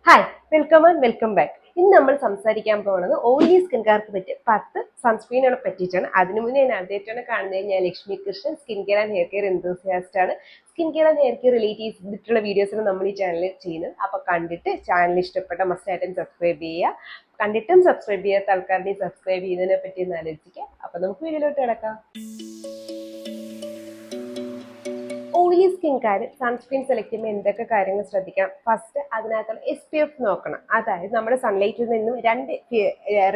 Hi, welcome back. ഇന്ന് നമ്മൾ സംസാരിക്കാൻ പോകുന്നത് ഓയിലി സ്കിൻകാർക്ക് പറ്റിയ 10 സൺസ്ക്രീനുകളെ പറ്റിയിട്ടാണ്. അതിനു മുന്നേ ഞാൻ ആദ്യമായിട്ടാണ് കാണുന്നത്. ഞാൻ Lakshmi Krishnan, skin care and hair care enthusiast ആണ്. Skin care and hair care relate ചെയ്തിട്ടുള്ള വീഡിയോസാണ് നമ്മൾ ഈ ചാനലിൽ ചെയ്യുന്നത്. അപ്പോൾ കണ്ടിട്ട് ചാനൽ ഇഷ്ടപ്പെട്ട മസ്റ്റായിട്ടും സബ്സ്ക്രൈബ് ചെയ്യുക. കണ്ടിട്ടും സബ്സ്ക്രൈബ് ചെയ്യാത്ത ആൾക്കാരുടെയും സബ്സ്ക്രൈബ് ചെയ്യുന്നതിനെ പറ്റി ഒന്ന് ആലോചിക്കുക. അപ്പോൾ നമുക്ക് വീഡിയോയിലോട്ട് കിടക്കാം. ഓയിലി സ്കിൻകാർ സൺസ്ക്രീൻ സെലക്ട് ചെയ്യുമ്പോൾ എന്തൊക്കെ കാര്യങ്ങൾ ശ്രദ്ധിക്കണം? ഫസ്റ്റ് അതിനകത്തുള്ള SPF നോക്കണം. അതായത് നമ്മുടെ സൺലൈറ്റിൽ നിന്നും രണ്ട്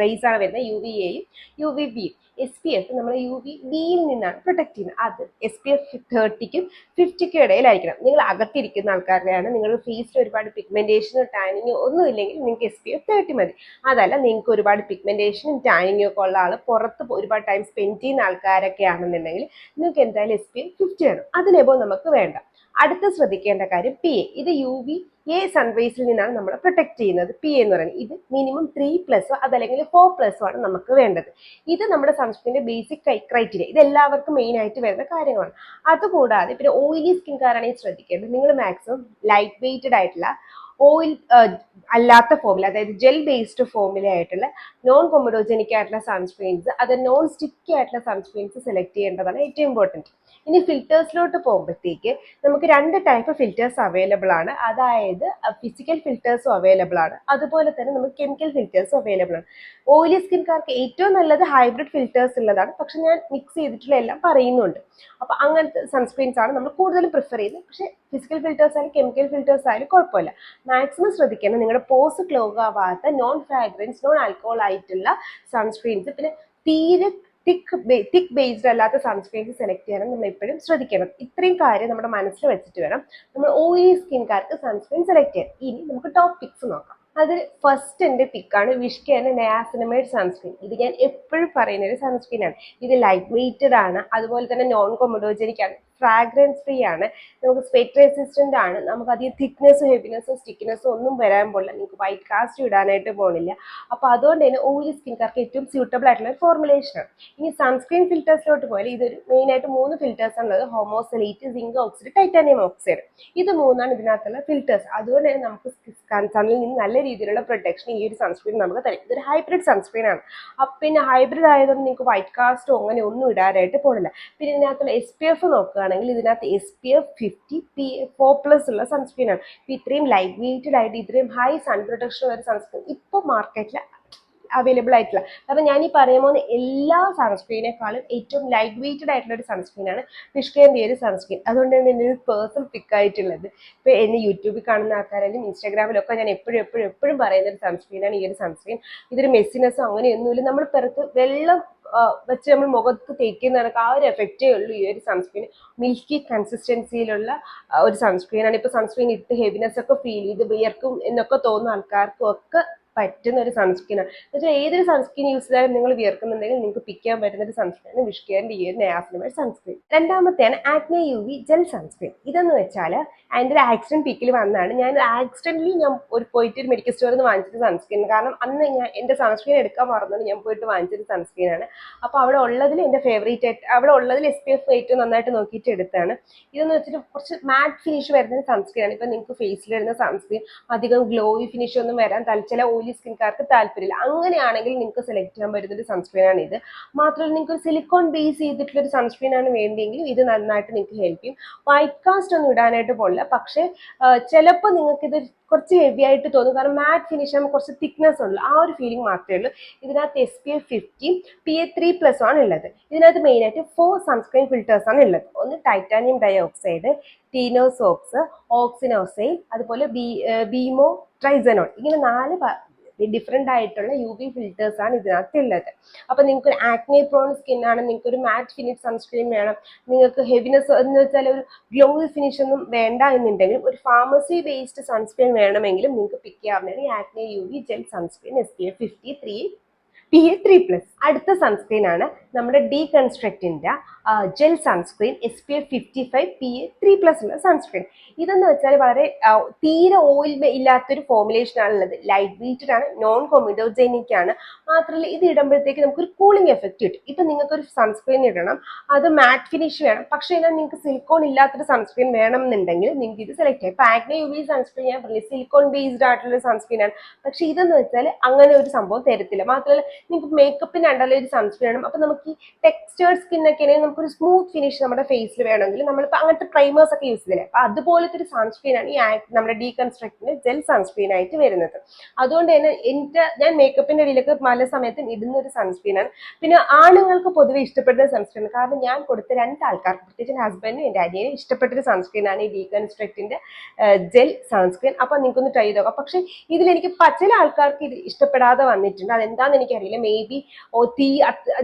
റേസ് ആണ് വരുന്നത്, UVA-യും UVB-യും. SPF നമ്മൾ UVB-യിൽ നിന്നാണ് പ്രൊട്ടക്ട് ചെയ്യുന്നത്. അത് SPF 30-ക്കും 50-ക്കും ഇടയിലായിരിക്കണം. നിങ്ങൾ അകത്തിരിക്കുന്ന ആൾക്കാരുടെയാണ്, നിങ്ങളുടെ ഫേസിൽ ഒരുപാട് പിഗ്മെന്റേഷനോ ടാനിങ്ങോ ഒന്നും ഇല്ലെങ്കിൽ നിങ്ങൾക്ക് SPF 30 മതി. അതല്ല, നിങ്ങൾക്ക് ഒരുപാട് പിഗ്മെന്റേഷനും ടാനിങ്ങോ ഒക്കെ ഉള്ള ആൾ, പുറത്ത് ഒരുപാട് ടൈം സ്പെൻഡ് ചെയ്യുന്ന ആൾക്കാരൊക്കെ ആണെന്നുണ്ടെങ്കിൽ നിങ്ങൾക്ക് എന്തായാലും SPF 50 വേണം. അതിനെബോ നമുക്ക് വേണ്ട. അടുത്ത ശ്രദ്ധിക്കേണ്ട കാര്യം PA. ഇത് UVA സൺറൈസിൽ നിന്നാണ് നമ്മൾ പ്രൊട്ടക്ട് ചെയ്യുന്നത്. PA എന്ന് പറയുന്നത് ഇത് മിനിമം 3+ അതല്ലെങ്കിൽ 4+ ആണ് നമുക്ക് വേണ്ടത്. ഇത് നമ്മുടെ സൺസ്ക്രീനിന്റെ ബേസിക് ക്രൈറ്റീരിയ. ഇത് എല്ലാവർക്കും മെയിൻ ആയിട്ട് വരുന്ന കാര്യങ്ങളാണ്. അതുകൂടാതെ പിന്നെ ഓയിലി സ്കിൻകാരാണെങ്കിൽ ശ്രദ്ധിക്കേണ്ടത്, നിങ്ങൾ മാക്സിമം ലൈറ്റ് വെയ്റ്റഡ് ആയിട്ടുള്ള ഓയിൽ അല്ലാത്ത ഫോമിൽ, അതായത് ജെൽ ബേസ്ഡ് ഫോമിൽ ആയിട്ടുള്ള നോൺ കൊമഡോജനിക് ആയിട്ടുള്ള സൺസ്ക്രീൻസ്, അത് നോൺ സ്റ്റിക്കി ആയിട്ടുള്ള സൺസ്ക്രീൻസ് സെലക്ട് ചെയ്യേണ്ടതാണ് ഏറ്റവും ഇമ്പോർട്ടൻറ്റ്. ഇനി ഫിൽറ്റേഴ്സിലോട്ട് പോകുമ്പോഴത്തേക്ക് നമുക്ക് 2 ടൈപ്പ് ഫിൽറ്റേഴ്സ് അവൈലബിൾ ആണ്. അതായത് ഫിസിക്കൽ ഫിൽറ്റേഴ്സും അവൈലബിൾ ആണ്, അതുപോലെ തന്നെ നമുക്ക് കെമിക്കൽ ഫിൽറ്റേഴ്സും അവൈലബിൾ ആണ്. ഓയിലി സ്കിൻകാർക്ക് ഏറ്റവും നല്ലത് ഹൈബ്രിഡ് ഫിൽറ്റേഴ്സ് ഉള്ളതാണ്, പക്ഷെ ഞാൻ മിക്സ് ചെയ്തിട്ടുള്ള എല്ലാം പറയുന്നുണ്ട്. അപ്പോൾ അങ്ങനത്തെ സൺസ്ക്രീൻസ് ആണ് നമ്മൾ കൂടുതലും പ്രിഫർ ചെയ്യുന്നത്. പക്ഷേ ഫിസിക്കൽ ഫിൽറ്റേഴ്സ് ആയാലും കെമിക്കൽ ഫിൽറ്റേഴ്സ് ആയാലും കുഴപ്പമില്ല. മാക്സിമം ശ്രദ്ധിക്കണം നിങ്ങളുടെ പോസ് ക്ലോഗ് ആവാത്ത നോൺ ഫ്രാഗ്രൻസ് നോൺ ആൽക്കഹോൾ ആയിട്ടുള്ള സൺസ്ക്രീൻസ്, പിന്നെ തീരെ തിക്ക് ബേസ്ഡ് അല്ലാത്ത സൺസ്ക്രീൻസ് സെലക്ട് ചെയ്യാനും നമ്മൾ എപ്പോഴും ശ്രദ്ധിക്കണം. ഇത്രയും കാര്യം നമ്മുടെ മനസ്സിൽ വെച്ചിട്ട് വേണം നമ്മൾ ഓയിലി സ്കിൻകാർക്ക് സൺസ്ക്രീൻ സെലക്ട് ചെയ്യാൻ. ഇനി നമുക്ക് ടോപ്പ് പിക്സ് നോക്കാം. അതിൽ ഫസ്റ്റ് എൻ്റെ പിക്കാണ് വിഷ്കേൻ്റെ നയാസിനമൈഡ് സൺസ്ക്രീൻ. ഇത് ഞാൻ എപ്പോഴും പറയുന്ന ഒരു സൺസ്ക്രീൻ ആണ്. ഇത് ലൈറ്റ് വെയ്റ്റഡ് ആണ്, അതുപോലെ തന്നെ നോൺ കൊമഡോജനിക് ആണ്, ഫ്രാഗ്രൻസ് ഫ്രീ ആണ്, നമുക്ക് സ്വെറ്റ് റെസിസ്റ്റന്റ് ആണ്, നമുക്ക് അധികം തിക്നെസ്സും ഹെവിനെസ്സും സ്റ്റിക്കിനെസ്സും ഒന്നും വരാൻ പോലില്ല, നിങ്ങൾക്ക് വൈറ്റ് കാസ്റ്റ് ഇടാനായിട്ട് പോണില്ല. അപ്പോൾ അതുകൊണ്ട് തന്നെ ഓയിലി സ്കിൻകാർക്ക് ഏറ്റവും സ്യൂട്ടബിൾ ആയിട്ടുള്ള ഒരു ഫോർമുലേഷനാണ്. ഇനി സൺസ്ക്രീൻ ഫിൽറ്റേഴ്സിലോട്ട് പോയാൽ ഇതൊരു മെയിനായിട്ട് 3 ഫിൽറ്റേഴ്സ് ഉള്ളത്: ഹോമോസെലൈറ്റ്, സിങ്ക് ഓക്സൈഡ്, ടൈറ്റാനിയം ഓക്സൈഡ്. ഇത് 3 ഇതിനകത്തുള്ള ഫിൽറ്റേഴ്സ്. അതുകൊണ്ട് തന്നെ നമുക്ക് സണ്ണിൽ നിന്ന് നല്ല രീതിയിലുള്ള പ്രൊട്ടക്ഷൻ ഈ ഒരു സൺസ്ക്രീൻ നമുക്ക് തരും. ഇതൊരു ഹൈബ്രിഡ് സൺസ്ക്രീൻ ആണ്. അപ്പം പിന്നെ ഹൈബ്രിഡ് ആയതുകൊണ്ട് നിങ്ങൾക്ക് വൈറ്റ് കാസ്റ്റോ അങ്ങനെ ഒന്നും ഇടാനായിട്ട് പോണില്ല. പിന്നെ ഇതിനകത്തുള്ള SPF നോക്കുകയാണെങ്കിൽ ഇതിനകത്ത് SPF 50 PA 4+ ഉള്ള സൺസ്ക്രീൻ ആണ്. ഇത്രയും ലൈറ്റ് വെയ്റ്റഡ് ആയിട്ട് ഇത്രയും ഹൈ സൺ പ്രൊട്ടക്ഷൻ ഉള്ള ഒരു സൺസ്ക്രീൻ ഇപ്പോൾ മാർക്കറ്റിൽ അവൈലബിൾ ആയിട്ടുള്ള, കാരണം ഞാൻ ഈ പറയുമ്പോൾ എല്ലാ സൺസ്ക്രീനേക്കാളും ഏറ്റവും ലൈറ്റ് വെയ്റ്റഡ് ആയിട്ടുള്ള ഒരു സൺസ്ക്രീനാണ് വിഷ്കേൻ്റെ ഒരു സൺസ്ക്രീൻ. അതുകൊണ്ടാണ് എൻ്റെ ഒരു പേഴ്സണൽ പിക്കായിട്ടുള്ളത്. ഇപ്പോൾ എന്നെ യൂട്യൂബിൽ കാണുന്ന ആൾക്കാരായാലും ഇൻസ്റ്റാഗ്രാമിലൊക്കെ ഞാൻ എപ്പോഴും പറയുന്ന ഒരു സൺസ്ക്രീനാണ് ഈ ഒരു സൺസ്ക്രീൻ. ഇതൊരു മെസ്സിനെസ്സോ അങ്ങനെയൊന്നുമില്ല. നമ്മൾ പുറത്ത് വെള്ളം വെച്ച് നമ്മൾ മുഖത്ത് തേക്കുന്നവർക്ക് ആ ഒരു എഫക്റ്റേ ഉള്ളൂ ഈ ഒരു സൺസ്ക്രീൻ. മിൽക്കി കൺസിസ്റ്റൻസിയിലുള്ള ഒരു സൺസ്ക്രീനാണ്. ഇപ്പോൾ സൺസ്ക്രീൻ ഇട്ട് ഹെവിനെസ് ഒക്കെ ഫീൽ ചെയ്ത് വിയർക്കും എന്നൊക്കെ തോന്നുന്ന ആൾക്കാർക്കും ഒക്കെ പറ്റുന്ന ഒരു സൺസ്ക്രീനാണ്. എന്നുവെച്ചാൽ ഏതൊരു സൺസ്ക്രീൻ യൂസ് ചെയ്താലും നിങ്ങൾ വിയർക്കുന്നുണ്ടെങ്കിൽ നിങ്ങൾക്ക് പിക്ക് ചെയ്യാൻ പറ്റുന്ന ഒരു സൺസ്ക്രീനാണ് വിഷ്കേൻ്റെ ഈ ഒരു നയാസിനമൈഡ് സൺസ്ക്രീൻ. രണ്ടാമത്തെയാണ് ആക്നെ UV ജെൽ സൺസ്ക്രീൻ. ഇതെന്ന് വെച്ചാൽ അതിൻ്റെ ഒരു ആക്സിഡന്റ് പിക്കിൽ വന്നതാണ്. ഞാൻ പോയിട്ട് ഒരു മെഡിക്കൽ സ്റ്റോറിൽ നിന്ന് വാങ്ങിച്ചൊരു സൺസ്ക്രീൻ. കാരണം അന്ന് ഞാൻ എൻ്റെ സൺസ്ക്രീൻ എടുക്കാൻ മറന്നുകൊണ്ട് ഞാൻ പോയിട്ട് വാങ്ങിച്ചൊരു സൺസ്ക്രീനാണ്. അപ്പോൾ അവിടെ ഉള്ളതിൽ എൻ്റെ ഫേവറേറ്റ് ആയിട്ട് അവിടെ ഉള്ളതിൽ SPF ഏറ്റവും നന്നായിട്ട് നോക്കിയിട്ട് എടുത്താണ്. ഇതെന്ന് വെച്ചിട്ട് കുറച്ച് മാറ്റ് ഫിനിഷ് വരുന്ന സൺസ്ക്രീനാണ്. ഇപ്പം നിങ്ങൾക്ക് ഫേസിൽ വരുന്ന സൺസ്ക്രീൻ അധികം ഗ്ലോയി ഫിനിഷ് ഒന്നും വരാൻ ചില ഓയിലി സ്കിൻകാർക്ക് താല്പര്യമില്ല. അങ്ങനെയാണെങ്കിൽ നിങ്ങൾക്ക് സെലക്ട് ചെയ്യാൻ പറ്റുന്ന ഒരു സൺസ്ക്രീൻ ആണ് ഇത്. മാത്രമല്ല, നിങ്ങൾക്ക് സിലിക്കോൺ ബേസ് ചെയ്തിട്ടുള്ള ഒരു സൺസ്ക്രീൻ ആണ് വേണ്ടിയെങ്കിലും ഇത് നന്നായിട്ട് നിങ്ങൾക്ക് ഹെൽപ്പ് ചെയ്യും. വൈറ്റ് കാസ്റ്റ് ഒന്നും ഇടാനായിട്ട് പോകില്ല. പക്ഷേ ചിലപ്പോൾ നിങ്ങൾക്ക് ഇത് കുറച്ച് ഹെവി ആയിട്ട് തോന്നും, കാരണം മാറ്റ് ഫിനിഷ് ആകുമ്പോൾ കുറച്ച് തിക്നെസ് ഉള്ളു, ആ ഒരു ഫീലിംഗ് മാത്രമേ ഉള്ളൂ. ഇതിനകത്ത് SPF 50 PA 3+ ആണ് ഉള്ളത്. ഇതിനകത്ത് മെയിനായിട്ട് 4 സൺസ്ക്രീൻ ഫിൽറ്റേഴ്സ് ആണ് ഉള്ളത്. ഒന്ന് ടൈറ്റാനിയം ഡയോക്സൈഡ്, ടീനോസോപ്സ്, ഓക്സിനോസൈൽ, അതുപോലെ ബീമോ ട്രൈസനോൾ. ഇങ്ങനെ 4 ഡിഫറെൻ്റ് ആയിട്ടുള്ള UV ഫിൽറ്റേഴ്സ് ആണ് ഇതിനകത്ത് ഉള്ളത്. അപ്പോൾ നിങ്ങൾക്ക് ഒരു ആക്നെ പ്രോൺ സ്കിൻ ആണ്, നിങ്ങൾക്ക് ഒരു മാറ്റ് ഫിനിഷ് സൺസ്ക്രീൻ വേണം, നിങ്ങൾക്ക് ഹെവിനെസ് എന്ന് വെച്ചാൽ ഒരു ഗ്ലോയി ഫിനിഷ് ഒന്നും വേണ്ട എന്നുണ്ടെങ്കിലും ഒരു ഫാർമസി ബേസ്ഡ് സൺസ്ക്രീൻ വേണമെങ്കിലും നിങ്ങൾക്ക് പിക്ക് ചെയ്യാവുന്നതാണ് ഈ acne UV gel sunscreen SPF 50 PA 3+. അടുത്ത സൺസ്ക്രീൻ ആണ് നമ്മുടെ ഡീകൺസ്ട്രക്റ്റിൻ്റെ ജെൽ സൺസ്ക്രീൻ SPF 55 PA3+ ഉള്ള സൺസ്ക്രീൻ. ഇതെന്ന് വെച്ചാൽ വളരെ തീരെ ഓയിൽ ഇല്ലാത്തൊരു ഫോർമുലേഷൻ ആണുള്ളത്. ലൈറ്റ് വെയ്റ്റഡ് ആണ്, നോൺ കൊമിഡോജെനിക് ആണ്. മാത്രമല്ല ഇത് ഇടുമ്പോഴത്തേക്ക് നമുക്കൊരു കൂളിംഗ് എഫക്റ്റ് കിട്ടും. ഇപ്പം നിങ്ങൾക്കൊരു സൺസ്ക്രീൻ ഇടണം, അത് മാറ്റ് ഫിനിഷ് വേണം, പക്ഷേ എന്നാൽ നിങ്ങൾക്ക് സിലിക്കോൺ ഇല്ലാത്തൊരു സൺസ്ക്രീൻ വേണം എന്നുണ്ടെങ്കിൽ നിങ്ങൾക്ക് ഇത് സെലക്ട് ചെയ്യാം. ഇപ്പം ആക്നെ UV സൺസ്ക്രീൻ ഞാൻ പറഞ്ഞില്ല, സിലിക്കോൺ ബേസ്ഡ് ആയിട്ടുള്ള സൺസ്ക്രീൻ ആണ്. പക്ഷേ ഇതെന്ന് വെച്ചാൽ അങ്ങനെ ഒരു സംഭവം തരത്തില്ല. മാത്രമല്ല നിങ്ങൾക്ക് മേക്കപ്പിന് അണ്ടറിൽ ഒരു സൺസ്ക്രീൻ ആണ്. അപ്പം നമുക്ക് ഈ ടെക്സ്ചേർഡ് സ്കിന്നൊക്കെ ആണെങ്കിൽ നമുക്കൊരു സ്മൂത്ത് ഫിനിഷ് നമ്മുടെ ഫേസിൽ വേണമെങ്കിൽ നമ്മളിപ്പോൾ അങ്ങനത്തെ പ്രൈമേഴ്സ് ഒക്കെ യൂസ് ചെയ്തില്ലേ, അപ്പം അതുപോലത്തെ ഒരു സൺസ്ക്രീൻ ആണ് ഈ നമ്മുടെ ഡീകൺസ്ട്രക്റ്റിന്റെ ജെൽ സൺസ്ക്രീൻ ആയിട്ട് വരുന്നത്. അതുകൊണ്ട് തന്നെ ഞാൻ മേക്കപ്പിന്റെ ഇടയിലൊക്കെ പല സമയത്തും ഇടുന്ന ഒരു സൺസ്ക്രീൻ ആണ്. പിന്നെ ആണുങ്ങൾക്ക് പൊതുവെ ഇഷ്ടപ്പെടുന്ന സൺസ്ക്രീൻ, കാരണം ഞാൻ കൊടുത്ത 2 ആൾക്കാർക്ക്, പ്രത്യേകിച്ച് ഹസ്ബൻഡിനും എൻ്റെ അനിയനും ഇഷ്ടപ്പെട്ടൊരു സൺസ്ക്രീൻ ആണ് ഈ ഡീകൺസ്ട്രക്റ്റിന്റെ ജെൽ സൺസ്ക്രീൻ. അപ്പം നിങ്ങൾക്കൊന്ന് ട്രൈ ചെയ്ത് നോക്കാം. പക്ഷേ ഇതിലെനിക്ക് ചില ആൾക്കാർക്ക് ഇത് ഇഷ്ടപ്പെടാതെ വന്നിട്ടുണ്ട്. അതെന്താണെന്ന് എനിക്കറിയില്ല. മേ ബി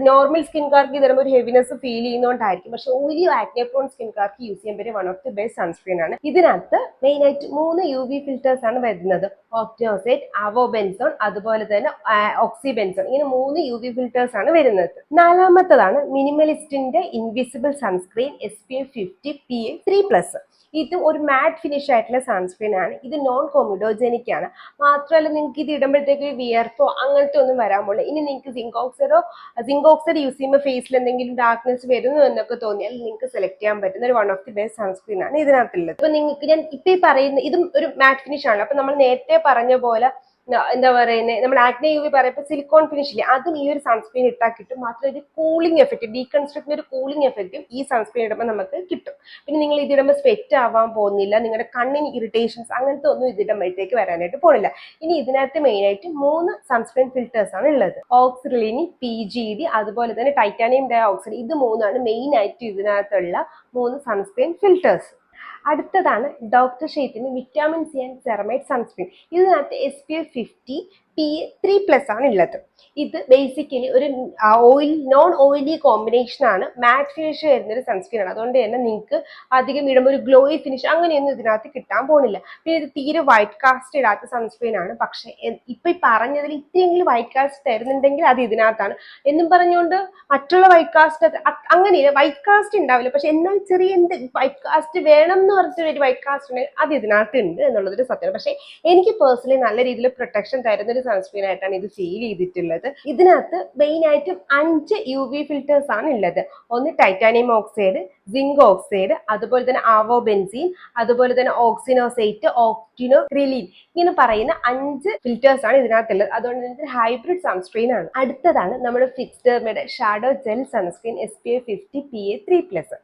നോർമൽ സ്കിൻകാർക്ക് ഇതിടുമ്പോൾ ഒരു ഹെവിനെസ് ഫീൽ ചെയ്യുന്നതുകൊണ്ടായിരിക്കും. പക്ഷെ ഓയിലി ആക്നെ പ്രോൺ സ്കിൻകാർക്ക് യൂസ് ചെയ്യാൻ പറ്റിയ one of the best sunscreen ആണ്. ഇതിനകത്ത് മെയിൻ ആയിട്ട് 3 UV ഫിൽറ്റേഴ്സ് ആണ് വരുന്നത്. ഓക്ടിനോസൈറ്റ്, അവോബെൻസോൺ, അതുപോലെ തന്നെ ഓക്സിബെൻസോൺ. ഇങ്ങനെ 3 UV ഫിൽറ്റേഴ്സ് ആണ് വരുന്നത്. 4മത്തതാണ് മിനിമലിസ്റ്റിന്റെ ഇൻവിസിബിൾ സൺസ്ക്രീൻ SPF 50 PA3+. ഇത് ഒരു മാറ്റ് ഫിനിഷ് ആയിട്ടുള്ള സൺസ്ക്രീൻ ആണ്. ഇത് നോൺ കൊമിഡോജെനിക് ആണ്. മാത്രമല്ല നിങ്ങൾക്ക് ഇത് ഇടുമ്പോഴത്തേക്ക് വിയർപ്പോ അങ്ങനത്തെ ഒന്നും വരാൻ പോകില്ല. ഇനി നിങ്ങൾക്ക് സിങ്ക് ഓക്സൈഡ് യൂസ് ചെയ്യുമ്പോൾ ഫേസിൽ എന്തെങ്കിലും ഡാർക്ക്നെസ് വരുന്നു എന്നൊക്കെ തോന്നിയാൽ നിങ്ങൾക്ക് സെലക്ട് ചെയ്യാൻ പറ്റുന്ന ഒരു one of the best sunscreen ആണ് ഇതിനകത്തുള്ളത്. അപ്പൊ നിങ്ങൾക്ക് ഞാൻ ഇപ്പൊ ഈ പറയുന്ന ഇതും ഒരു മാറ്റ് ഫിനിഷ് ആണ്. അപ്പൊ നമ്മൾ നേരത്തെ പറഞ്ഞ പോലെ എന്താ പറയുന്നത്, നമ്മൾ ആക്നെ UV പറയുമ്പോൾ സിലിക്കോൺ ഫിനിഷ് ഇല്ലേ, അതും ഈ ഒരു സൺസ്ക്രീൻ ഇട്ടാൽ കിട്ടും. മാത്രമല്ല ഒരു കൂളിംഗ് എഫക്റ്റ്, ഡീകൺസ്ട്രക്റ്റിന് ഒരു കൂളിംഗ് എഫക്റ്റും ഈ സൺസ്ക്രീൻ ഇടുമ്പോൾ നമുക്ക് കിട്ടും. പിന്നെ നിങ്ങൾ ഇതിടുമ്പോൾ സ്വെറ്റ് ആവാൻ പോകുന്നില്ല, നിങ്ങളുടെ കണ്ണിന് ഇറിറ്റേഷൻസ് അങ്ങനത്തെ ഒന്നും ഇതിടുമ്പോഴത്തേക്ക് വരാനായിട്ട് പോകുന്നില്ല. ഇനി ഇതിനകത്ത് മെയിനായിട്ട് 3 സൺസ്ക്രീൻ ഫിൽറ്റേഴ്സ് ആണ് ഉള്ളത്. ഓക്സിലിനി, PGD, അതുപോലെ തന്നെ ടൈറ്റാനിയം ഡൈ ഓക്സൈഡ്. ഇത് 3ആണ് മെയിൻ ആയിട്ട് ഇതിനകത്തുള്ള 3 സൺസ്ക്രീൻ ഫിൽറ്റേഴ്സ്. അടുത്തതാണ് ഡോക്ടർ ഷെയ്ത്തിന്റെ vitamin C and ceramide sunscreen. ഇതിനകത്ത് SPF 50 PA3+ ആണ് ഉള്ളത്. ഇത് ബേസിക്കലി ഒരു നോൺ ഓയിലി കോമ്പിനേഷൻ ആണ്. മാറ്റ് ഫിനിഷ് വരുന്നൊരു സൺസ്ക്രീൻ ആണ്. അതുകൊണ്ട് തന്നെ നിങ്ങൾക്ക് അധികം ഇടുമ്പോൾ ഒരു ഗ്ലോയി ഫിനിഷ് അങ്ങനെയൊന്നും ഇതിനകത്ത് കിട്ടാൻ പോകുന്നില്ല. പിന്നെ ഇത് തീരെ വൈറ്റ് കാസ്റ്റ് ഇടാത്ത സൺസ്ക്രീൻ ആണ്. പക്ഷെ ഇപ്പൊ ഈ പറഞ്ഞതിൽ ഇത്രയെങ്കിലും വൈറ്റ് കാസ്റ്റ് തരുന്നുണ്ടെങ്കിൽ അത് ഇതിനകത്താണ് എന്നും പറഞ്ഞുകൊണ്ട് മറ്റുള്ള വൈറ്റ് കാസ്റ്റ് അങ്ങനെയില്ല, വൈറ്റ് കാസ്റ്റ് ഉണ്ടാവില്ല. പക്ഷെ എന്നാൽ ചെറിയ എന്ത് വൈറ്റ് കാസ്റ്റ് വേണം എന്ന് പറഞ്ഞിട്ട് ഒരു വൈറ്റ് കാസ്റ്റ് ഉണ്ടെങ്കിൽ അത് ഇതിനകത്ത് ഉണ്ട് എന്നുള്ളതൊരു സത്യമാണ്. പക്ഷെ എനിക്ക് പേഴ്സണലി നല്ല രീതിയിൽ പ്രൊട്ടക്ഷൻ തരുന്നൊരു സൺസ്ക്രീൻ ആയിട്ടാണ് ഇത് ഫീൽ ചെയ്തിട്ടുള്ളത്. ഇതിനകത്ത് മെയിൻ ആയിട്ടും 5 UV ഫിൽറ്റേഴ്സ് ആണ് ഉള്ളത്. ഒന്ന് ടൈറ്റാനിയം ഓക്സൈഡ്, സിങ്ക് ഓക്സൈഡ്, അതുപോലെ തന്നെ ആവോബെൻസീൻ, അതുപോലെ തന്നെ ഓക്സിനോസൈറ്റ്, ഓക്ടിനോക്രിലീൻ, ഇങ്ങനെ പറയുന്ന 5 ഫിൽറ്റേഴ്സ് ആണ് ഇതിനകത്തുള്ളത്. അതുകൊണ്ട് തന്നെ ഹൈബ്രിഡ് സൺസ്ക്രീൻ ആണ്. അടുത്തതാണ് നമ്മുടെ ഫിക്സ്ഡെർമയുടെ shadow gel sunscreen SPF 50 PA3+.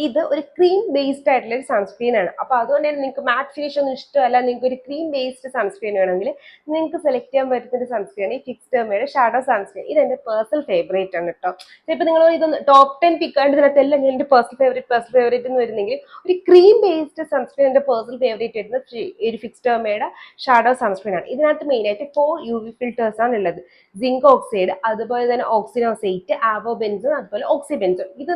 ഇത് ഒരു ക്രീം ബേസ്ഡ് ആയിട്ടുള്ള ഒരു സൺസ്ക്രീൻ ആണ്. അപ്പൊ അതുകൊണ്ട് തന്നെ നിങ്ങൾക്ക് മാറ്റ് ഫിനിഷ് ഒന്നും ഇഷ്ടമല്ല, നിങ്ങൾക്ക് ഒരു ക്രീം ബേസ്ഡ് സൺസ്ക്രീൻ വേണമെങ്കിൽ നിങ്ങൾക്ക് സെലക്ട് ചെയ്യാൻ പറ്റുന്ന ഒരു സൺസ്ക്രീൻ ആണ് ഈ ഫിക്സ്ഡെർമയുടെ ഷാഡോ സൺസ്ക്രീൻ. ഇത് എന്റെ പേഴ്സണൽ ഫേവറേറ്റ് ആണ് കേട്ടോ. ഇപ്പൊ നിങ്ങൾ ഇതൊന്ന് ടോപ്പ് 10 പിക്കാണ്ട് ഇതിനകത്തെല്ലാം എന്റെ പേഴ്സണൽ ഫേവറേറ്റ് എന്ന് വരുന്നെങ്കിൽ ഒരു ക്രീം ബേസ്ഡ് സൺസ്ക്രീൻ എന്റെ പേഴ്സണൽ ഫേവറേറ്റ് ആയിരുന്ന ഒരു ഫിക്സ്ഡെർമയുടെ ഷാഡോ സൺസ്ക്രീൻ ആണ്. ഇതിനകത്ത് മെയിൻ ആയിട്ട് 4 UV ഫിൽറ്റേഴ്സ് ആണ് ഉള്ളത്. സിങ്ക് ഓക്സൈഡ്, അതുപോലെ തന്നെ ഓക്സിനോസൈറ്റ്, ആവോബെൻസോൺ, അതുപോലെ ഓക്സിബെൻസോൺ. ഇത്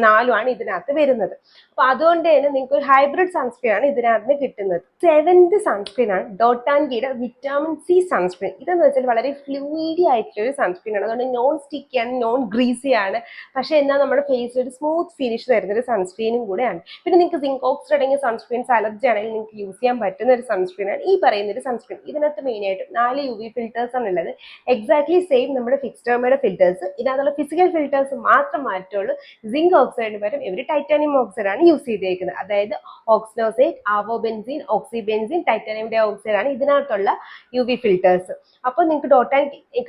4ആണ് ഇതിനകത്ത് വരുന്നത്. അപ്പൊ അതുകൊണ്ട് തന്നെ നിങ്ങൾക്ക് ഒരു ഹൈബ്രിഡ് സൺസ്ക്രീൻ ആണ് ഇതിനകത്ത് കിട്ടുന്നത്. 7th സൺസ്ക്രീൻ ആണ് ഡോട്ട് ആൻഡ് ഗിയുടെ വിറ്റാമിൻ സി സൺസ്ക്രീൻ. ഇതെന്ന് വെച്ചാൽ വളരെ ഫ്ലൂയിഡി ആയിട്ടുള്ള ഒരു സൺസ്ക്രീൻ ആണ്. അതുകൊണ്ട് നോൺ സ്റ്റിക്കി ആണ്, നോൺ ഗ്രീസി ആണ്. പക്ഷെ എന്നാൽ നമ്മുടെ ഫേസിൽ ഒരു സ്മൂത്ത് ഫിനിഷ് തരുന്ന ഒരു സൺസ്ക്രീനും കൂടെയാണ്. പിന്നെ നിങ്ങൾക്ക് സിങ്ക് ഓക്സൈഡ് അടങ്ങിയ സൺസ്ക്രീൻസ് അലർജി ആണെങ്കിൽ നിങ്ങൾക്ക് യൂസ് ചെയ്യാൻ പറ്റുന്ന ഒരു സൺസ്ക്രീൻ ആണ് ഈ പറയുന്ന ഒരു സൺസ്ക്രീൻ. ഇതിനകത്ത് മെയിൻ ആയിട്ട് 4 UV ഫിൽറ്റേഴ്സ് ആണ് ഉള്ളത്. എക്സാക്ട്ലി സെയിം നമ്മുടെ ഫിക്സ്ഡെർമയുടെ ഫിൽറ്റേഴ്സ്. ഇതിനകത്തുള്ള ഫിസിക്കൽ ഫിൽറ്റേഴ്സ് മാത്രം മാറ്റുള്ളൂ. സിങ്ക് ഓക്സൈഡിന് പകരം ഇവർ ടൈറ്റാനിയം ഓക്സൈഡ് ആണ് യൂസ് ചെയ്തേക്കുന്നത്. അതായത് ഓക്സിനോസൈറ്റ്, ആവോബെൻസീൻ, ഓക്സിബെൻസീൻ, ടൈറ്റാനിയം ഡൈ ഓക്സൈഡ് ആണ് ഇതിനകത്തുള്ള UV ഫിൽറ്റേഴ്സ്. അപ്പോൾ നിങ്ങൾക്ക്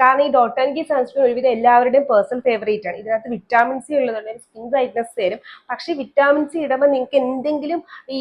കാരണം ഈ ഡോട്ട് ആൻഡ് ഗി സൺസ്ക്രീൻ ഒരുവിധം എല്ലാവരുടെയും പേഴ്സണൽ ഫേവറേറ്റ് ആണ്. ഇതിനകത്ത് വിറ്റാമിൻ സി ഉള്ളതുകൊണ്ട് സ്കിൻ ബ്രൈറ്റ്നസ് തരും. പക്ഷേ വിറ്റാമിൻ സി ഇടുമ്പോൾ നിങ്ങൾക്ക് എന്തെങ്കിലും ഈ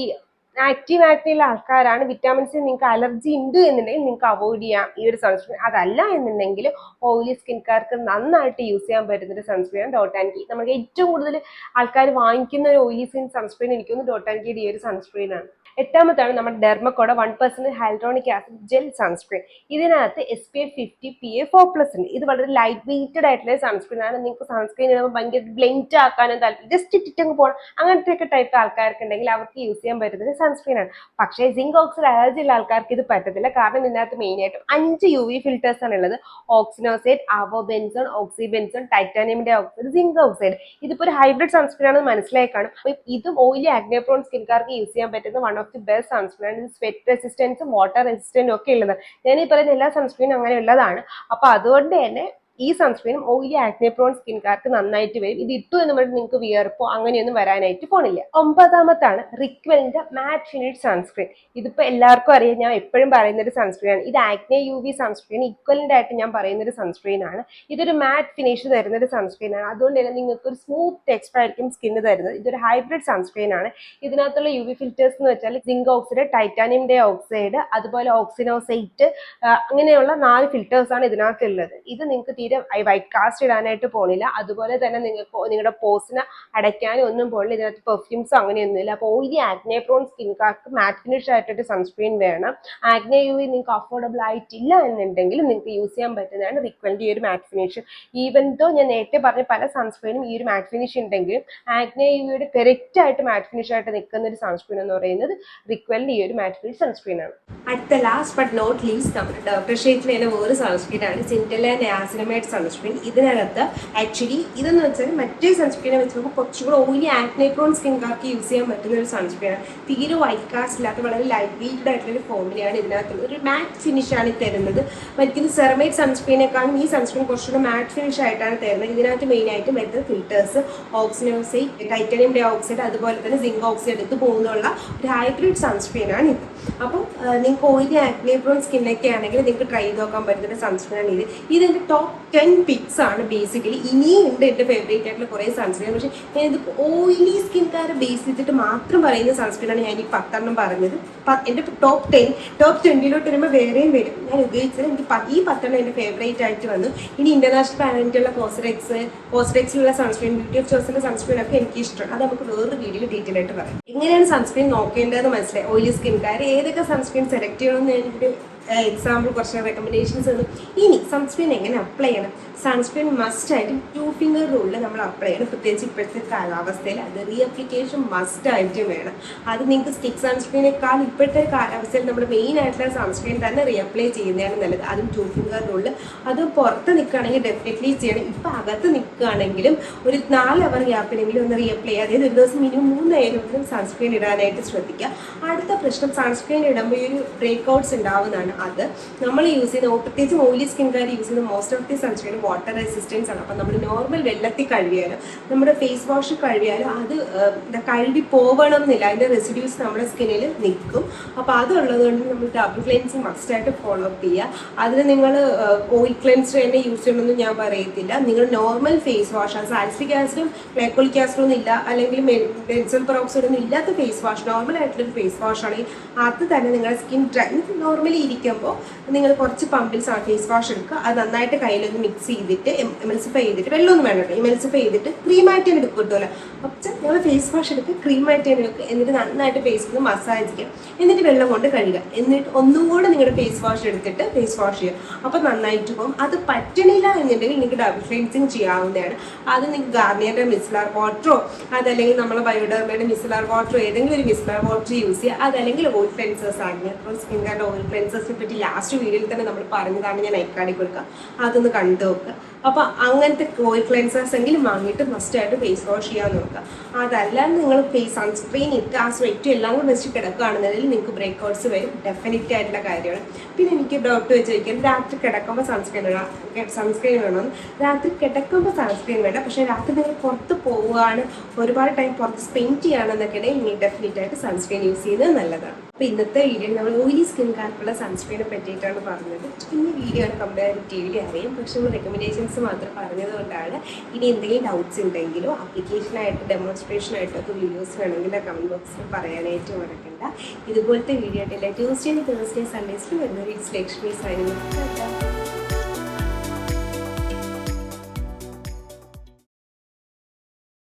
ആക്റ്റീവ് ആയിട്ടുള്ള ആൾക്കാരാണ്, വിറ്റാമിൻ സി നിങ്ങൾക്ക് അലർജി ഉണ്ട് എന്നുണ്ടെങ്കിൽ നിങ്ങൾക്ക് അവോയ്ഡ് ചെയ്യാം ഈ ഒരു സൺസ്ക്രീൻ. അതല്ല എന്നുണ്ടെങ്കിൽ ഓയിലി സ്കിൻകാർക്ക് നന്നായിട്ട് യൂസ് ചെയ്യാൻ പറ്റുന്ന ഒരു സൺസ്ക്രീൻ ആണ് ഡോട്ട് ആൻഡ് ഗി. നമുക്ക് ഏറ്റവും കൂടുതൽ ആൾക്കാർ വാങ്ങിക്കുന്ന ഒരു ഓയിലി സ്കിൻ സൺസ്ക്രീൻ എനിക്കൊന്ന് ഡോട്ട് ആൻഡ് ഗിയുടെ ഈ ഒരു സൺസ്ക്രീൻ ആണ്. എട്ടാമത്താണ് നമ്മുടെ ഡെർമക്കോടെ 1% ഹൈഡ്രോണിക് ആസിഡ് ജെൽ സൺസ്ക്രീൻ. ഇതിനകത്ത് SPF 50 PA++ ഉണ്ട്. ഇത് വളരെ ലൈറ്റ് വെയ്റ്റഡ് ആയിട്ടുള്ള സൺസ്ക്രീൻ ആണ്. നിങ്ങൾക്ക് സൺസ്ക്രീൻ ഇടുമ്പോൾ ഭയങ്കര ബ്ലെൻഡ് ആക്കാനും താല്പര്യം, ജസ്റ്റ് ഇട്ടിട്ടങ്ങ് പോകണം അങ്ങനത്തെ ഒക്കെ ടൈപ്പ് ആൾക്കാർക്ക് ഉണ്ടെങ്കിൽ അവർക്ക് യൂസ് ചെയ്യാൻ പറ്റുന്നത് സൺസ്ക്രീൻ ആണ്. പക്ഷേ സിങ്ക് ഓക്സൈഡ് അലർജി ഉള്ള ആൾക്കാർക്ക് ഇത് പറ്റത്തില്ല. കാരണം ഇതിനകത്ത് മെയിൻ ആയിട്ടും 5 UV ഫിൽറ്റേഴ്സ് ആണ് ഉള്ളത്. ഓക്സിനോസൈഡ്, avobenzone, oxybenzone, titanium dioxide, zinc oxide. ഇതിപ്പോ ഒരു ഹൈബ്രിഡ് സൺസ്ക്രീൻ ആണെന്ന് മനസ്സിലായി കാണും. അപ്പൊ ഇതും ഓയിലി ആഗ്നെ പ്രോൺ സ്കിൻകാർക്ക് യൂസ് ചെയ്യാൻ പറ്റുന്ന one of the best sunscreen ആണ്. ഇത് സ്വെറ്റ് റെസിസ്റ്റൻസും വാട്ടർ റെസിസ്റ്റൻറ്റും ഒക്കെ ഉള്ളത്. ഞാൻ ഈ പറയുന്ന എല്ലാ സൺസ്ക്രീനും അങ്ങനെ ഉള്ളതാണ്. അപ്പൊ അതുകൊണ്ട് തന്നെ ഈ സൺസ്ക്രീനും ഓയിലി ആഗ്നെ പ്രോൺ സ്കിൻകാർക്ക് നന്നായിട്ട് വരും. ഇത് ഇട്ടു എന്ന് പറഞ്ഞിട്ട് നിങ്ങൾക്ക് വിയർപ്പോ അങ്ങനെയൊന്നും വരാനായിട്ട് പോണില്ല. 9-ാമത്താണ് റിക്വലിന്റെ മാറ്റ് ഫിനിഷ് സൺസ്ക്രീൻ. ഇതിപ്പോ എല്ലാവർക്കും അറിയാം, ഞാൻ എപ്പോഴും പറയുന്ന ഒരു സൺസ്ക്രീൻ ആണ്. ഇത് ആഗ്നെ UV സൺസ്ക്രീൻ ഇക്വലന്റ് ആയിട്ട് ഞാൻ പറയുന്ന ഒരു സൺസ്ക്രീൻ ആണ്. ഇതൊരു മാറ്റ് ഫിനിഷ് തരുന്ന ഒരു സൺസ്ക്രീൻ ആണ്. അതുകൊണ്ട് തന്നെ നിങ്ങൾക്ക് ഒരു സ്മൂത്ത് ടെക്സ്ചർ ആയിരിക്കും സ്കിന്ന് തരുന്നത്. ഇതൊരു ഹൈബ്രിഡ് സൺസ്ക്രീൻ ആണ്. ഇതിനകത്തുള്ള UV ഫിൽറ്റേഴ്സ് എന്ന് വെച്ചാൽ zinc oxide, titanium dioxide, അതുപോലെ ഓക്സിനോസൈറ്റ്, അങ്ങനെയുള്ള 4 ഫിൽറ്റേഴ്സ് ആണ് ഇതിനകത്തുള്ളത്. ഇത് നിങ്ങൾക്ക് തീരെ വൈറ്റ് കാസ്റ്റ് ഇടാനായിട്ട് പോണില്ല. അതുപോലെ തന്നെ നിങ്ങൾക്ക് നിങ്ങളുടെ പോസിനെ അടയ്ക്കാനും ഒന്നും പോണില്ല. ഇതിനകത്ത് പെർഫ്യൂംസോ അങ്ങനെയൊന്നുമില്ല. അപ്പോൾ ഓയിലി ആഗ്നെ പ്രോൺ സ്കിൻകാർക്ക് മാറ്റ് ഫിനിഷ് ആയിട്ടൊരു സൺസ്ക്രീൻ വേണം. ആഗ്നെ UV നിങ്ങൾക്ക് അഫോർഡബിൾ ആയിട്ടില്ല എന്നുണ്ടെങ്കിൽ നിങ്ങൾക്ക് യൂസ് ചെയ്യാൻ പറ്റുന്നതാണ് റിക്വലിന്റെ ഈ ഒരു മാറ്റ് ഫിനിഷ്. ഈവൻ ദോ ഞാൻ നേരത്തെ പറഞ്ഞ പല സൺസ്ക്രീനും ഈ ഒരു മാറ്റ് ഫിനിഷ് ഉണ്ടെങ്കിലും ആഗ്നെ UVയുടെ കറക്റ്റ് ആയിട്ട് മാറ്റ് ഫിനിഷ് ആയിട്ട് നിൽക്കുന്ന ഒരു സൺസ്ക്രീൻ എന്ന് പറയുന്നത് റിക്വലിന്റെ ഈ ഒരു മാറ്റ് ഫിനിഷ് സൺസ്ക്രീൻ ആണ്. അടുത്ത ലാസ്റ്റ് ബട്ട് നോട്ട് ലീസ്റ്റ് നമ്മുടെ ഡോക്ടർ ഷേറ്റിൽ തന്നെ വേറെ സൺസ്ക്രീൻ ആണ് സിൻഡെല്ല നയാസിനമൈഡ് സൺസ്ക്രീൻ. ഇതിനകത്ത് ആക്ച്വലി ഇതെന്ന് വെച്ചാൽ മറ്റേ സൺസ്ക്രീനെ വെച്ച് നോക്കുമ്പോൾ കുറച്ചും കൂടെ ഓയിലി ആഗ്നെ പ്രോൺ സ്കിൻകാർക്ക് യൂസ് ചെയ്യാൻ പറ്റുന്ന ഒരു സൺസ്ക്രീൻ ആണ്. തീരെ വൈറ്റ് കാസ്റ്റ് ഇല്ലാത്ത വളരെ ലൈറ്റ് വെയ്റ്റഡ് ആയിട്ടുള്ള ഒരു ഫോമിലാണ് ഇതിനകത്തുള്ളത്. ഒരു മാറ്റ് ഫിനിഷ് ആണ് തരുന്നത്. മറ്റൊരു സെറമൈഡ് സൺസ്ക്രീനേക്കാളും ഈ സൺസ്ക്രീൻ കുറച്ചുകൂടെ മാറ്റ് ഫിനിഷ് ആയിട്ടാണ് തരുന്നത്. ഇതിനകത്ത് മെയിൻ ആയിട്ട് വരുന്ന ഫിൽറ്റേഴ്സ് ഓക്സിനോസൈഡ്, ടൈറ്റാനിയം ഡൈ ഓക്സൈഡ്, അതുപോലെ തന്നെ സിങ്ക് ഓക്സൈഡ് ഇത് പോകുന്നുള്ള ഒരു ഹൈബ്രിഡ് സൺസ്ക്രീൻ ആണ് ഇത്. അപ്പോൾ നിങ്ങൾക്ക് ഓയിലി ആഗ്നെ പ്രോൺ സ്കിന്നൊക്കെ ആണെങ്കിൽ നിങ്ങൾക്ക് ട്രൈ ചെയ്ത് നോക്കാൻ പറ്റുന്ന സൺസ്ക്രീൻ ആണ് ഇത്. ഇതിന്റെ ടോപ്പ് 10 പിക്സ് ആണ് ബേസിക്കലി. ഇനിയും ഉണ്ട് എൻ്റെ ഫേവറേറ്റ് ആയിട്ടുള്ള കുറേ സൺസ്ക്രീൻ. പക്ഷേ ഞാനിത് ഓയിലി സ്കിൻകാരെ ബേസ് ചെയ്തിട്ട് മാത്രം പറയുന്ന സൺസ്ക്രീൻ ആണ് ഞാൻ ഈ 10 പറഞ്ഞത്. എൻ്റെ ടോപ്പ് 20 വരുമ്പോൾ വേറെയും വരും. ഞാൻ ഉപയോഗിച്ചത് എനിക്ക് ഈ 10 എൻ്റെ ഫേവറേറ്റ് ആയിട്ട് വന്നു. ഇനി ഇന്റർനാഷണൽ ബ്രാൻഡിലുള്ള കോസ്റെക്സിലുള്ള സൺസ്ക്രീൻ, ബ്യൂട്ടി ഓഫ് ചോയ്സിന്റെ സൺസ്ക്രീൻ ഒക്കെ എനിക്ക് ഇഷ്ടമാണ്. അത് നമുക്ക് വേറൊരു വീഡിയോയിൽ ഡീറ്റെയിൽ ആയിട്ട് പറയാം. എങ്ങനെയാണ് സൺസ്ക്രീൻ നോക്കേണ്ടതെന്ന് മനസ്സിലായി. ഓയിലി സ്കിൻകാർ ഏതൊക്കെ സൺസ്ക്രീൻ സെലക്ട് ചെയ്യണമെന്ന് ഞാനിവിടെ എക്സാമ്പിൾ കുറച്ച് റെക്കമെൻഡേഷൻസ് തന്നു. ഇനി സൺസ്ക്രീൻ എങ്ങനെ അപ്ലൈ ചെയ്യണം? സൺസ്ക്രീൻ മസ്റ്റ് ആയിട്ട് 2 ഫിംഗർ റൂളിൽ നമ്മൾ അപ്ലൈ ചെയ്യണം. പ്രത്യേകിച്ച് ഇപ്പോഴത്തെ കാലാവസ്ഥയിൽ അത് റീഅപ്ലിക്കേഷൻ മസ്റ്റ് ആയിട്ട് വേണം. അത് നിങ്ങൾക്ക് സ്റ്റിക്ക് സൺസ്ക്രീനേക്കാൾ ഇപ്പോഴത്തെ കാലാവസ്ഥയിൽ നമ്മൾ മെയിൻ ആയിട്ടുള്ള സൺസ്ക്രീൻ തന്നെ റീഅപ്ലൈ ചെയ്യുന്നതാണ് നല്ലത്. അതും 2 ഫിംഗർ റൂളിൽ. അത് പുറത്ത് നിൽക്കുകയാണെങ്കിൽ ഡെഫിനറ്റ്ലി ചെയ്യണം. ഇപ്പം അകത്ത് നിൽക്കുകയാണെങ്കിലും ഒരു 4 അവർ ഗ്യാപ്പിലെങ്കിലും ഒന്ന് റീഅപ്ലൈ ചെയ്യുക. അതായത് ഒരു ദിവസം മിനിമം 3 നേരമെങ്കിലും സൺസ്ക്രീൻ ഇടാനായിട്ട് ശ്രദ്ധിക്കുക. അടുത്ത പ്രശ്നം സൺസ്ക്രീൻ ഇടുമ്പോൾ ഒരു ബ്രേക്ക് ഔട്ട്സ് ഉണ്ടാവുന്നതാണ്. അത് നമ്മൾ യൂസ് ചെയ്യുന്ന പ്രത്യേകിച്ച് ഓയിലി സ്കിൻകാർ യൂസ് ചെയ്യുന്ന most of the sunscreen water resistance ആണ്. അപ്പം നമ്മൾ നോർമൽ വെള്ളത്തിൽ കഴുകിയാലോ നമ്മുടെ ഫേസ് വാഷ് കഴുകിയാലോ അത് കഴുകി പോകണം എന്നില്ല. അതിൻ്റെ റെസിഡ്യൂസ് നമ്മുടെ സ്കിന്നിൽ നിൽക്കും. അപ്പോൾ അതുള്ളത് കൊണ്ട് നമ്മൾ ഡബിൾ ക്ലെൻസിങ് മസ്റ്റായിട്ട് ഫോളോ അപ്പ് ചെയ്യുക. അതിന് നിങ്ങൾ ഓയിൽ ക്ലെൻസർ തന്നെ യൂസ് ചെയ്യണമെന്ന് ഞാൻ പറയത്തില്ല. നിങ്ങൾ നോർമൽ ഫേസ് വാഷ്, സാലിസിലിക് ആസിഡും ഗ്ലൈക്കോളിക് ആസിഡും ഒന്നും ഇല്ല, അല്ലെങ്കിൽ ബെൻസോൾ പെറോക്സൈഡ് ഒന്നും ഇല്ലാത്ത ഫേസ് വാഷ്, നോർമൽ ആയിട്ടുള്ളൊരു ഫേസ് വാഷ് ആണെങ്കിൽ അത് തന്നെ നിങ്ങളുടെ സ്കിൻ ഡ്രൈ നോർമലി ഇരിക്കുമ്പോൾ നിങ്ങൾ കുറച്ച് പമ്പിൽ ഫേസ് വാഷ് എടുക്കുക. അത് നന്നായിട്ട് കയ്യിലൊന്ന് മിക്സ് ചെയ്തിട്ട് എമൽസിഫൈ ചെയ്തിട്ട്, വെള്ളമൊന്നും വേണ്ട കേട്ടോ, എമൽസിഫൈ ചെയ്തിട്ട് ക്രീമായിട്ട് തന്നെ എടുക്കും കിട്ടുമല്ലോ. അപ്പം നിങ്ങൾ ഫേസ് വാഷ് എടുക്കുക, ക്രീമായിട്ട് തന്നെ എടുക്കുക. എന്നിട്ട് നന്നായിട്ട് ഫേസ് ഒന്ന് മസാജ് ചെയ്യുക. എന്നിട്ട് വെള്ളം കൊണ്ട് കഴുകുക. എന്നിട്ട് ഒന്നും കൂടെ നിങ്ങളുടെ ഫേസ് വാഷ് എടുത്തിട്ട് ഫേസ് വാഷ് ചെയ്യുക. അപ്പം നന്നായിട്ട് പോകും. അത് പറ്റണില്ല എന്നുണ്ടെങ്കിൽ നിങ്ങൾക്ക് ഡബിൾ ക്ലെൻസിങ് ചെയ്യാവുന്നതാണ്. അത് നിങ്ങൾക്ക് ഗാർണിയറിൻ്റെ മിസലാർ വാട്ടറോ അതല്ലെങ്കിൽ നമ്മളെ ബയോഡെർമയുടെ മിസലാർ വാട്ടറോ ഏതെങ്കിലും ഒരു മിസലാർ വാട്ടർ യൂസ് ചെയ്യുക. അതല്ലെങ്കിൽ ഓയിൽ ക്ലെൻസേഴ്സ് ആണെങ്കിൽ സ്കിൻ കാർഡ് ഓയിൽ ക്ലെൻസേഴ്സിനെ പറ്റി ലാസ്റ്റ് വീഡിയോയിൽ തന്നെ നമ്മൾ പറഞ്ഞതാണ്, ഞാൻ ഐക്കാർഡിൽ കൊടുക്കുക, അതൊന്ന് കണ്ടു നോക്കുക. അപ്പോൾ അങ്ങനത്തെ ഓയിൽ ക്ലെൻസേഴ്സ് എങ്കിലും വാങ്ങിയിട്ട് മസ്റ്റായിട്ട് ഫേസ് വാഷ് ചെയ്യാൻ നോക്കുക. അതല്ലാതെ നിങ്ങൾ ഫേസ് സൺസ്ക്രീൻ ഇട്ട് ആ സ്വെറ്റും എല്ലാം കൂടെ വെച്ച് കിടക്കുകയാണെന്നുണ്ടെങ്കിൽ നിങ്ങൾക്ക് ബ്രേക്ക് ഔട്ട്സ് വരും. ഡെഫിനറ്റ് ആയിട്ടുള്ള കാര്യമാണ്. പിന്നെ എനിക്ക് ഡോക്ടർ വെച്ച് ചോദിക്കാം, രാത്രി കിടക്കുമ്പോൾ സൺസ്ക്രീൻ വേണമെന്ന്. രാത്രി കിടക്കുമ്പോൾ സൺസ്ക്രീൻ വേണ്ട, പക്ഷേ രാത്രി നിങ്ങൾ പുറത്ത് പോവുകയാണ്, ഒരുപാട് ടൈം പുറത്ത് സ്പെൻഡ് ചെയ്യുകയാണെന്നൊക്കെ നിങ്ങൾ ഡെഫിനറ്റ് ആയിട്ട് സൺസ്ക്രീൻ യൂസ് ചെയ്യുന്നത് നല്ലതാണ്. അപ്പോൾ ഇന്നത്തെ വീഡിയോ നമ്മൾ ഓയിലി സ്കിൻകാർക്കുള്ള സൺസ്ക്രീനെ പറ്റിയിട്ടാണ് പറഞ്ഞത്. പിന്നെ വീഡിയോ ആണ് കമ്പാരിറ്റീവ്ലി അറിയാം, പക്ഷേ റെക്കമെൻഡേഷൻസ് മാത്രം പറഞ്ഞതുകൊണ്ടാണ്. ഇനി എന്തെങ്കിലും ഡൗട്ട്സ് ഉണ്ടെങ്കിലോ ആപ്ലിക്കേഷനായിട്ട് ഡെമോൺസ്ട്രേഷനായിട്ടൊക്കെ വീഡിയോസ് വേണമെങ്കിൽ കമൻറ്റ് ബോക്സിൽ പറയാനായിട്ട് മറക്കണ്ട. ഇതുപോലത്തെ വീഡിയോ ആയിട്ടില്ല. ട്യൂസ്ഡേ, തേഴ്സ്ഡേ, സൺഡേസിൽ വരുന്ന വീക്സ് ലക്ഷ്മി സൈനിങ്.